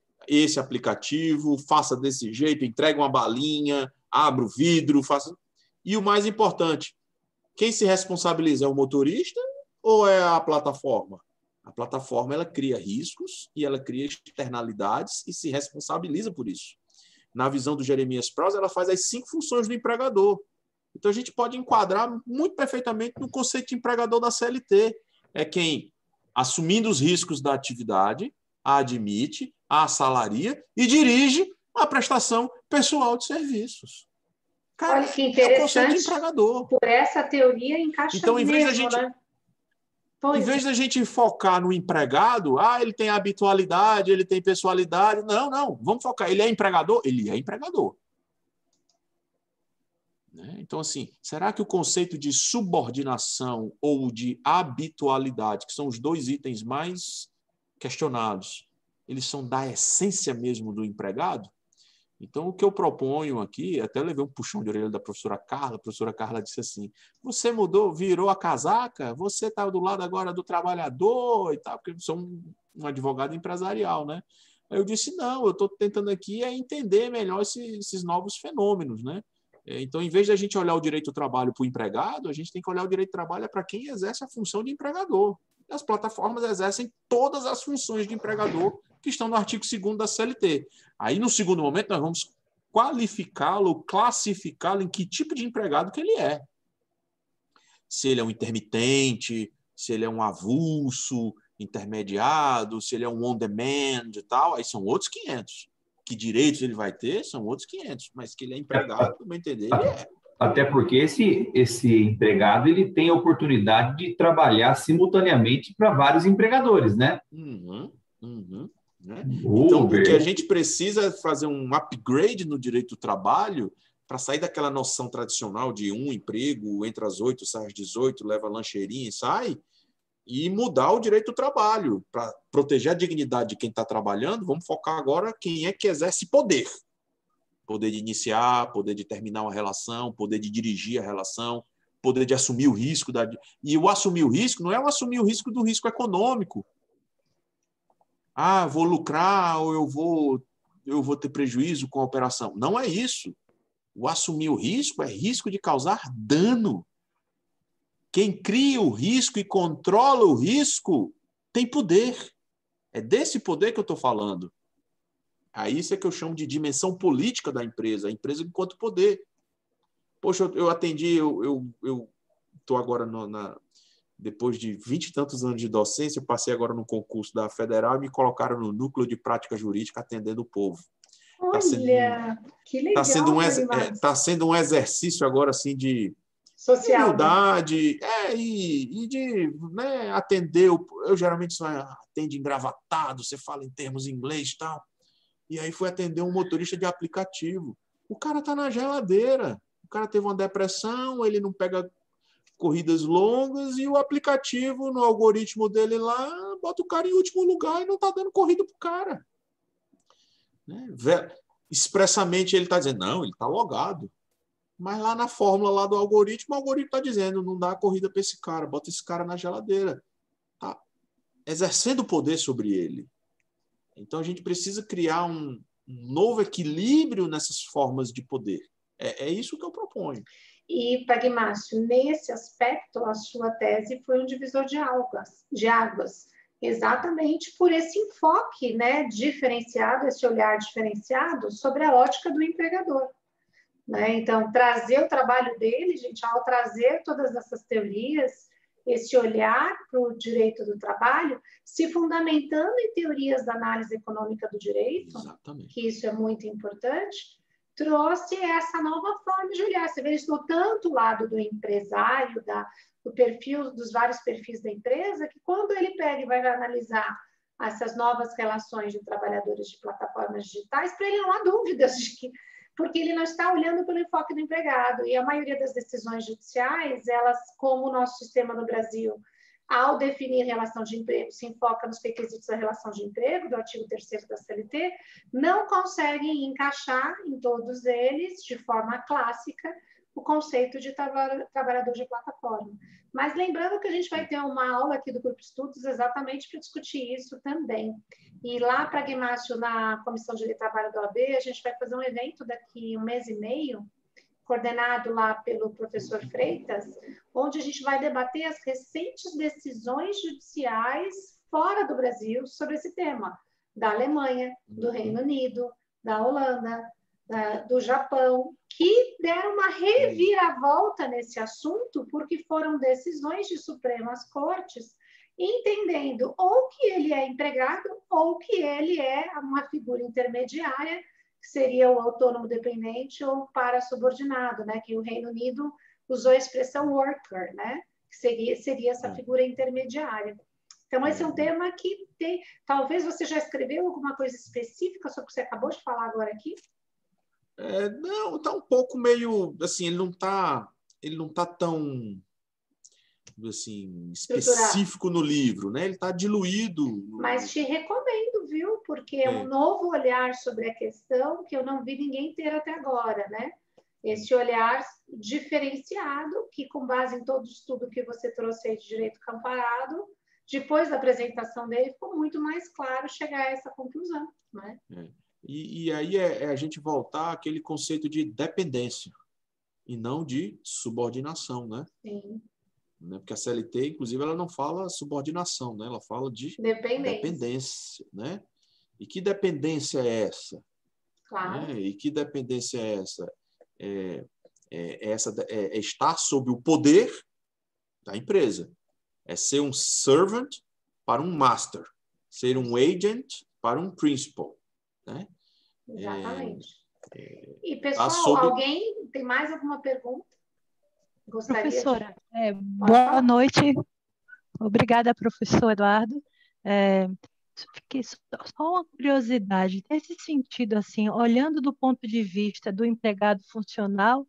aplicativo, faça desse jeito, entregue uma balinha, abra o vidro, faça... E o mais importante, quem se responsabiliza é o motorista ou é a plataforma? A plataforma, ela cria riscos e ela cria externalidades e se responsabiliza por isso. Na visão do Jeremias Praz, ela faz as 5 funções do empregador. Então, a gente pode enquadrar muito perfeitamente no conceito de empregador da CLT. É quem, assumindo os riscos da atividade, a admite, a assalaria e dirige a prestação pessoal de serviços. Cara, olha que interessante. É o conceito de empregador. Por essa teoria encaixa então, em vez mesmo, da gente, né? Em vez da gente focar no empregado, ele tem habitualidade, ele tem pessoalidade. Não. Vamos focar. Ele é empregador? Ele é empregador. Então, assim, será que o conceito de subordinação ou de habitualidade, que são os 2 itens mais questionados, eles são da essência mesmo do empregado? Então, o que eu proponho aqui, até levei um puxão de orelha da professora Carla, a professora Carla disse assim, você mudou, virou a casaca, você está do lado agora do trabalhador e tal, porque eu sou um advogado empresarial, né? Aí eu disse, não, eu estou tentando aqui entender melhor esses novos fenômenos, né? Então, em vez de a gente olhar o direito do trabalho para o empregado, a gente tem que olhar o direito do trabalho para quem exerce a função de empregador. E as plataformas exercem todas as funções de empregador que estão no artigo 2º da CLT. Aí, no segundo momento, nós vamos qualificá-lo, classificá-lo em que tipo de empregado que ele é. Se ele é um intermitente, se ele é um avulso, intermediado, se ele é um on-demand e tal, aí são outros 500. Que direitos ele vai ter, são outros 500. Mas que ele é empregado, no meu entender, ele é. Até porque esse empregado ele tem a oportunidade de trabalhar simultaneamente para vários empregadores, né? Né? Então, o que a gente precisa é fazer um upgrade no direito do trabalho para sair daquela noção tradicional de um emprego, entra às 8, sai às 18, leva lancheirinha e sai, e mudar o direito do trabalho para proteger a dignidade de quem está trabalhando. Vamos focar agora quem é que exerce poder. Poder de iniciar, poder de terminar uma relação, poder de dirigir a relação, poder de assumir o risco. E o assumir o risco não é o assumir o risco do risco econômico. Vou lucrar ou eu vou ter prejuízo com a operação. Não é isso. O assumir o risco é risco de causar dano. Quem cria o risco e controla o risco tem poder. É desse poder que eu estou falando. Aí isso é que eu chamo de dimensão política da empresa, a empresa enquanto poder. Poxa, eu atendi, eu estou agora depois de 20 e tantos anos de docência, eu passei agora no concurso da Federal e me colocaram no núcleo de prática jurídica atendendo o povo. Olha, que legal. Está sendo um exercício agora assim de social, humildade, e de atender. Eu geralmente só atendo engravatado, você fala em termos em inglês e tal. E aí fui atender um motorista de aplicativo. O cara está na geladeira. O cara teve uma depressão, ele não pega corridas longas e o aplicativo, no algoritmo dele lá, bota o cara em último lugar e não está dando corrida para o cara. Expressamente ele está dizendo, não, ele está logado. Mas lá na fórmula lá do algoritmo, o algoritmo está dizendo, não dá corrida para esse cara, bota esse cara na geladeira. Tá exercendo poder sobre ele. Então, a gente precisa criar um novo equilíbrio nessas formas de poder. É isso que eu proponho. E, Pragmácio, nesse aspecto, a sua tese foi um divisor de águas, exatamente por esse enfoque, né, diferenciado, esse olhar diferenciado sobre a ótica do empregador. Né? Então, trazer o trabalho dele, gente, ao trazer todas essas teorias, esse olhar para o direito do trabalho, se fundamentando em teorias da análise econômica do direito, exatamente, que isso é muito importante, trouxe essa nova forma de olhar. Você vê, ele estudou tanto o lado do empresário, do perfil, dos vários perfis da empresa, que quando ele pega e vai analisar essas novas relações de trabalhadores de plataformas digitais, para ele não há dúvidas de que, porque ele não está olhando pelo enfoque do empregado. E a maioria das decisões judiciais, elas, como o nosso sistema no Brasil, ao definir relação de emprego, se enfoca nos requisitos da relação de emprego, do artigo 3º da CLT, não conseguem encaixar em todos eles, de forma clássica, o conceito de trabalhador de plataforma. Mas lembrando que a gente vai ter uma aula aqui do Grupo de Estudos exatamente para discutir isso também. E lá, Pragmácio, na Comissão de Trabalho da OAB, a gente vai fazer um evento daqui 1 mês e meio, coordenado lá pelo professor Freitas, onde a gente vai debater as recentes decisões judiciais fora do Brasil sobre esse tema, da Alemanha, do Reino Unido, da Holanda, do Japão, que deram uma reviravolta nesse assunto, porque foram decisões de Supremas Cortes, entendendo ou que ele é empregado ou que ele é uma figura intermediária, que seria o autônomo dependente ou para subordinado, né? Que o Reino Unido usou a expressão worker, né? Que seria essa figura intermediária. Então, esse é um tema que tem... Talvez você já escreveu alguma coisa específica sobre o que você acabou de falar agora aqui? Não, está um pouco meio... Assim, ele não tá tão... assim, específico no livro, né? Ele está diluído. Mas te recomendo, viu? Porque é um novo olhar sobre a questão que eu não vi ninguém ter até agora, né? Esse olhar diferenciado, que com base em todo o estudo que você trouxe aí de direito comparado, depois da apresentação dele, ficou muito mais claro chegar a essa conclusão, né? E aí é a gente voltar àquele conceito de dependência e não de subordinação, né? Sim. Porque a CLT, inclusive, ela não fala subordinação, né? Ela fala de dependência, né? E que dependência é essa? Claro. Né? E que dependência é essa? É estar sob o poder da empresa. É ser um servant para um master. Ser um agent para um principal. Né? Exatamente. E, pessoal, alguém tem mais alguma pergunta? Professora, boa noite. Obrigada, professor Eduardo. Fiquei só uma curiosidade, nesse sentido, assim, olhando do ponto de vista do empregado funcional,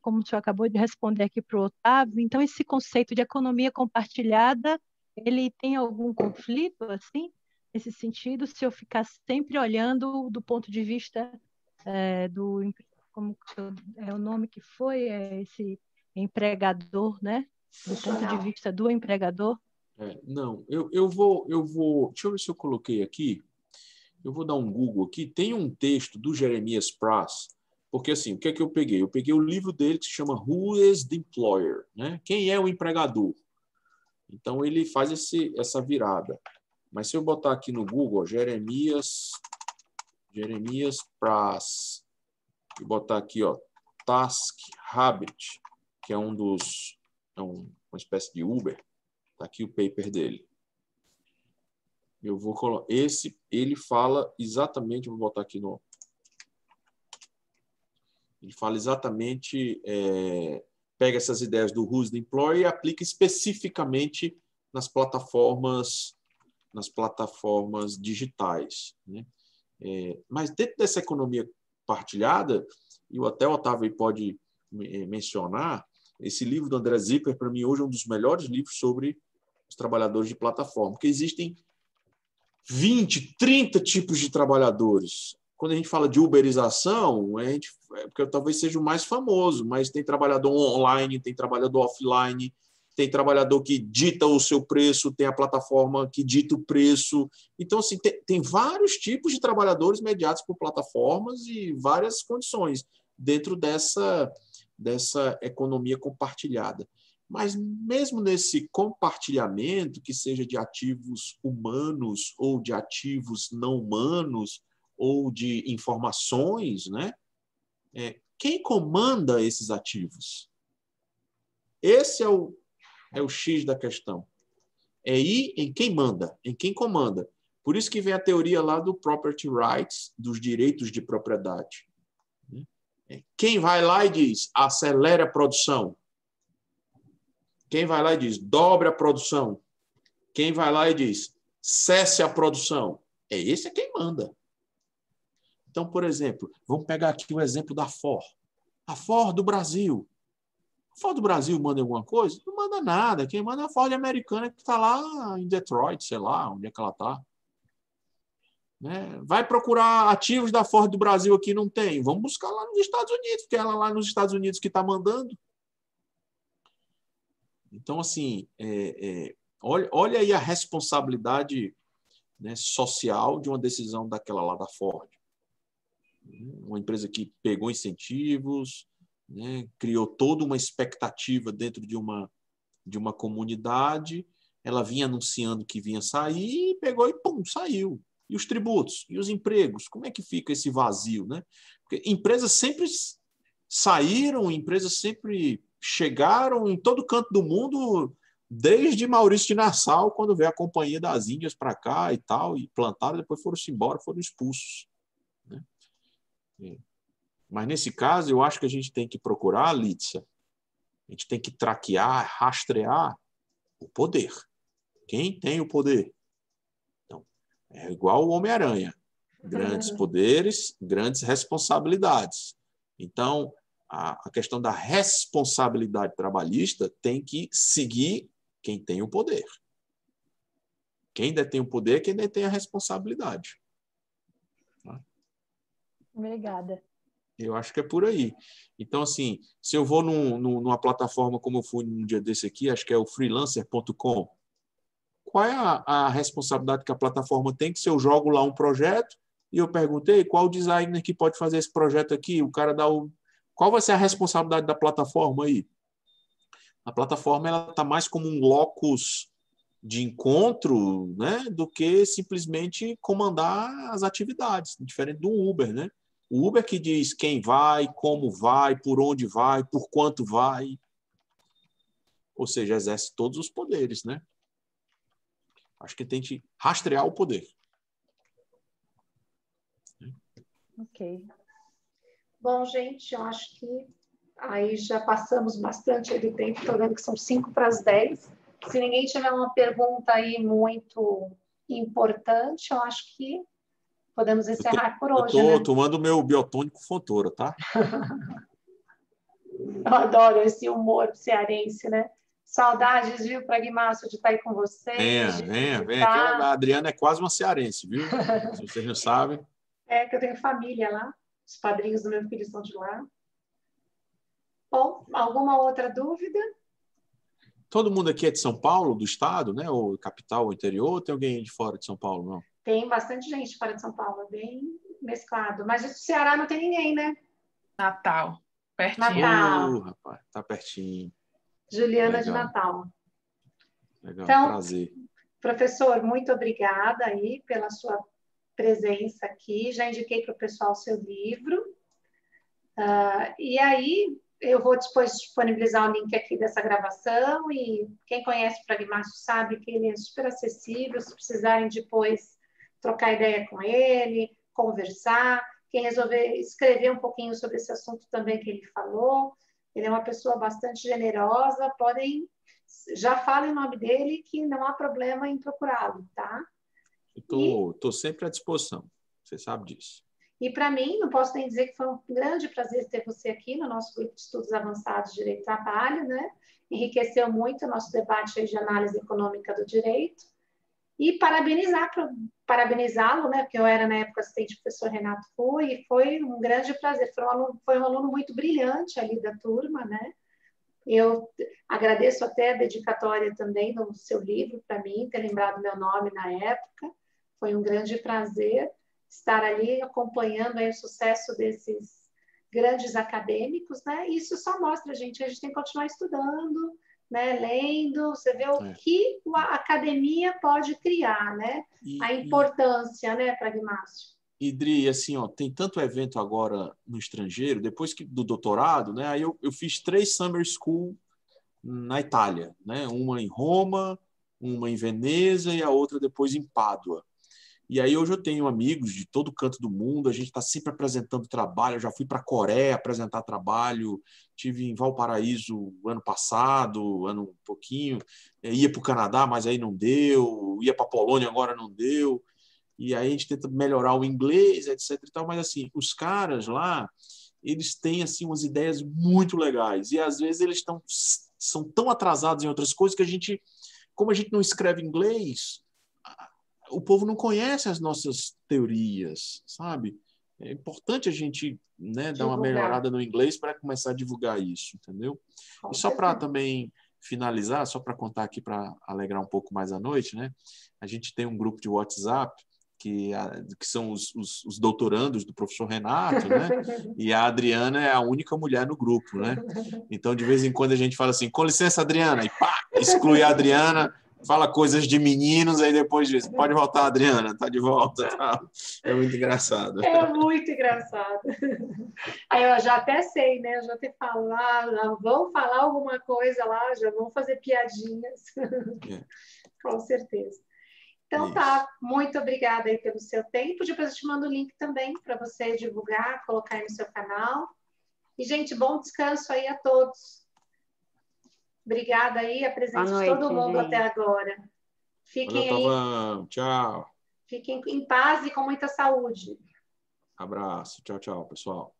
como o senhor acabou de responder aqui para o Otávio, então esse conceito de economia compartilhada, ele tem algum conflito, assim, nesse sentido, se eu ficar sempre olhando do ponto de vista como é o nome que foi, esse empregador, né? Do ponto de vista do empregador? Não, eu vou. Deixa eu ver se eu coloquei aqui. Eu vou dar um Google aqui. Tem um texto do Jeremias Prass, porque assim, o que é que eu peguei? Eu peguei o livro dele que se chama Who is the Employer? Né? Quem é o empregador? Então ele faz essa virada. Mas se eu botar aqui no Google, Jeremias Prass, e botar aqui, ó, Task Habit, que é uma espécie de Uber. Está aqui o paper dele. Eu vou colocar. Ele fala exatamente. Vou botar aqui no. Ele fala exatamente. Pega essas ideias do Who's the Employee e aplica especificamente nas plataformas digitais. Né? Mas dentro dessa economia partilhada, e até o Otávio pode mencionar, esse livro do André Zipper, para mim, hoje é um dos melhores livros sobre os trabalhadores de plataforma, porque existem 20, 30 tipos de trabalhadores quando a gente fala de uberização, porque talvez seja o mais famoso, mas tem trabalhador online, tem trabalhador offline, tem trabalhador que dita o seu preço, tem a plataforma que dita o preço. Então, assim, tem vários tipos de trabalhadores mediados por plataformas e várias condições dentro dessa economia compartilhada. Mas mesmo nesse compartilhamento, que seja de ativos humanos ou de ativos não humanos, ou de informações, né? Quem comanda esses ativos? Esse é o X da questão. É ir em quem manda, em quem comanda. Por isso que vem a teoria lá do property rights, dos direitos de propriedade. Quem vai lá e diz, acelere a produção? Quem vai lá e diz, dobre a produção? Quem vai lá e diz, cesse a produção? Esse é quem manda. Então, por exemplo, vamos pegar aqui o exemplo da Ford. A Ford do Brasil. A Ford do Brasil manda alguma coisa? Não manda nada. Quem manda é a Ford americana que está lá em Detroit, sei lá onde é que ela está. Né? Vai procurar ativos da Ford do Brasil aqui, não tem. Vamos buscar lá nos Estados Unidos, porque ela lá nos Estados Unidos que está mandando. Então, assim, olha aí a responsabilidade, né, social de uma decisão daquela lá da Ford. Uma empresa que pegou incentivos, né, criou toda uma expectativa dentro de uma comunidade, ela vinha anunciando que vinha sair, pegou e pum, saiu. E os tributos? E os empregos? Como é que fica esse vazio? Né? Porque empresas sempre saíram, empresas sempre chegaram em todo canto do mundo, desde Maurício de Nassau, quando veio a Companhia das Índias para cá e tal, e plantaram, depois foram-se embora, foram expulsos. Né? Mas, nesse caso, eu acho que a gente tem que procurar, Lídia, a gente tem que traquear, rastrear o poder. Quem tem o poder? Então, é igual o Homem-Aranha. Grandes poderes, grandes responsabilidades. Então, a questão da responsabilidade trabalhista tem que seguir quem tem o poder. Quem detém o poder é quem detém a responsabilidade. Obrigada. Eu acho que é por aí. Então, assim, se eu vou numa plataforma como eu fui num dia desse aqui, acho que é o freelancer.com, qual é a responsabilidade que a plataforma tem? Que se eu jogo lá um projeto e eu perguntei qual o designer que pode fazer esse projeto aqui, o cara dá o... Qual vai ser a responsabilidade da plataforma aí? A plataforma ela está mais como um locus de encontro, né, do que simplesmente comandar as atividades, diferente do Uber, né? O Uber que diz quem vai, como vai, por onde vai, por quanto vai. Ou seja, exerce todos os poderes, né? Acho que tem que rastrear o poder. Ok. Bom, gente, eu acho que aí já passamos bastante do tempo, estou vendo que são 5:50. Se ninguém tiver uma pergunta aí muito importante, eu acho que podemos encerrar por hoje, eu né? tô tomando o meu biotônico Fontoura, tá? Eu adoro esse humor cearense, né? Saudades, viu, Pragmácio, de estar aí com vocês. Venha. Aqui a Adriana é quase uma cearense, viu? Se vocês não sabem. É que eu tenho família lá. Os padrinhos do meu filho são de lá. Bom, alguma outra dúvida? Todo mundo aqui é de São Paulo, do estado, né? Ou capital, ou interior, ou tem alguém de fora de São Paulo, não? Tem bastante gente fora de São Paulo, é bem mesclado. Mas do Ceará não tem ninguém, né? Natal, pertinho. Natal. Rapaz, tá pertinho. Juliana Legal. de Natal. Legal, então, prazer. Professor, muito obrigada aí pela sua presença aqui. Já indiquei para o pessoal o seu livro. E aí, eu vou depois disponibilizar o link aqui dessa gravação e quem conhece o Pragmácio sabe que ele é super acessível, se precisarem depois trocar ideia com ele, conversar. Quem resolver escrever um pouquinho sobre esse assunto também que ele falou, ele é uma pessoa bastante generosa, já falem o nome dele que não há problema em procurá-lo, tá? Estou sempre à disposição, você sabe disso. E para mim, não posso nem dizer que foi um grande prazer ter você aqui no nosso grupo de estudos avançados de Direito do Trabalho, né? Enriqueceu muito o nosso debate de análise econômica do direito. E parabenizá-lo, né? Porque eu era, na época, assistente do professor Renato Fui, e foi um grande prazer. Foi um aluno muito brilhante ali da turma, né? Eu agradeço até a dedicatória também do seu livro para mim, ter lembrado meu nome na época. Foi um grande prazer estar ali acompanhando aí o sucesso desses grandes acadêmicos, né? Isso só mostra, gente, que a gente tem que continuar estudando, né? Lendo, você vê o que a academia pode criar, né? A importância, né, Pragmácio? Idri, assim, ó, tem tanto evento agora no estrangeiro, depois do doutorado, né? Aí eu fiz 3 summer school na Itália, né? Uma em Roma, uma em Veneza e a outra depois em Pádua. E aí hoje eu tenho amigos de todo canto do mundo, a gente está sempre apresentando trabalho, eu já fui para a Coreia apresentar trabalho, tive em Valparaíso ano passado, ano um pouquinho, ia para o Canadá, mas aí não deu, ia para a Polônia, agora não deu, e aí a gente tenta melhorar o inglês, etc. e tal, mas assim, os caras lá, eles têm assim, umas ideias muito legais, e às vezes eles são tão atrasados em outras coisas que como a gente não escreve inglês, o povo não conhece as nossas teorias, sabe? É importante a gente, né, dar uma melhorada no inglês para começar a divulgar isso, entendeu? E só para também finalizar, só para contar aqui, para alegrar um pouco mais a noite, né? A gente tem um grupo de WhatsApp que são os doutorandos do professor Renato, né? E a Adriana é a única mulher no grupo, né? Então, de vez em quando, a gente fala assim, com licença, Adriana, e pá, exclui a Adriana, fala coisas de meninos, aí depois diz, pode voltar, Adriana, tá de volta. Tá? É muito engraçado. É muito engraçado. Aí eu já até sei, né? Eu já até falo, vão falar alguma coisa lá, já vão fazer piadinhas. Com certeza. Então tá, muito obrigada aí pelo seu tempo. Depois eu te mando o link também para você divulgar, colocar aí no seu canal. E, gente, bom descanso aí a todos. Obrigada aí, a presença de todo mundo até agora. Fiquem aí. Tchau. Fiquem em paz e com muita saúde. Abraço. Tchau, tchau, pessoal.